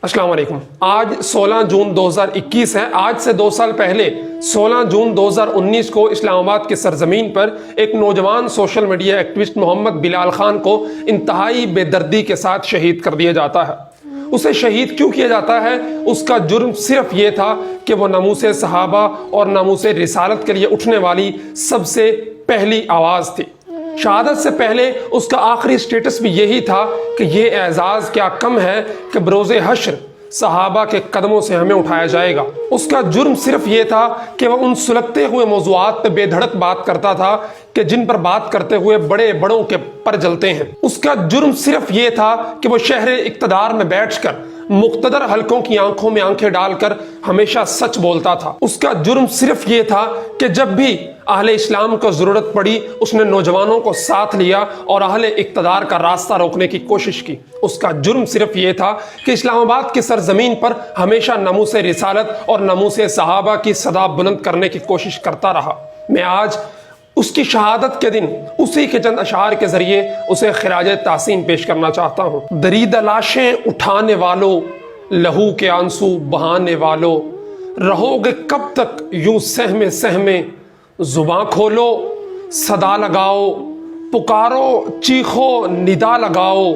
अस्सलाम वालेकुम। आज 16 जून 2021 है। आज से 2 साल पहले 16 जून 2019 को इस्लामाबाद की सरजमीन पर एक नौजवान social media activist Mohammad Bilal Khan को इंतहाई बेदर्दी के साथ शहीद कर दिया जाता है। उसे शहीद क्यों किया जाता है? उसका जुर्म सिर्फ ये था कि वो नमूसे सहाबा और नमूसे रिसालत के लिए उठने वाली सबसे पहली आवाज़ थी। शहादत से पहले उसका आखिरी स्टेटस भी यही था कि ये एजाज़ क्या कम है कि बरोज़े हश्र सहाबा के कदमों से हमें उठाया जाएगा। उसका जुर्म सिर्फ ये था कि वह उन सुलगते हुए मौज़ूआत पे बेधड़क बात करता था कि जिन पर बात करते हुए बड़े बड़ों के पर जलते हैं। उसका जुर्म सिर्फ ये था कि वो शहर इक़्तिदार में बैठकर मुक़्तदर हलकों की आंखों में आंखें डालकर हमेशा सच बोलता था। उसका जुर्म सिर्फ ये था कि जब भी अहले इस्लाम को ज़रूरत पड़ी उसने नौजवानों को साथ लिया और अहले इक़्तिदार का रास्ता रोकने की कोशिश की। उसका जुर्म सिर्फ ये था कि इस्लामाबाद की सरजमीन पर हमेशा नमूसे रिसालत और नमूसे सहाबा की सदा बुलंद करने की कोशिश करता रहा। मैं आज उसकी शहादत के दिन उसी के चंद अशार के जरिए उसे खिराज तासीन पेश करना चाहता हूँ। दरीदा लाशें उठाने वालों, लहू के आंसू बहाने वालों, रहोगे कब तक यूं सहमे सहमे, जुबां खोलो सदा लगाओ, पुकारो चीखो निदा लगाओ,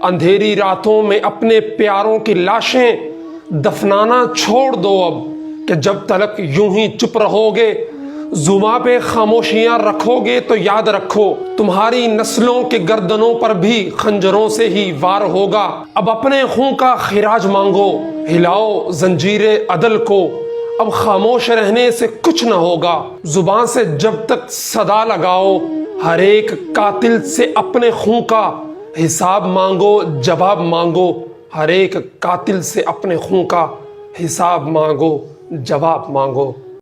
अंधेरी रातों में अपने प्यारों की लाशें दफनाना छोड़ दो अब, कि जब तक यूं ही चुप रहोगे, जुबां पे खामोशियां रखोगे तो याद रखो तुम्हारी नस्लों के गर्दनों पर भी खंजरों से ही वार होगा। अब अपने खून का खिराज मांगो, हिलाओ जंजीरे अदल को, अब खामोश रहने से कुछ न होगा, जुबान से जब तक सदा लगाओ, हर एक कातिल से अपने खून का हिसाब मांगो जवाब मांगो, हर एक कातिल से अपने खून का हिसाब मांगो जवाब मांगो।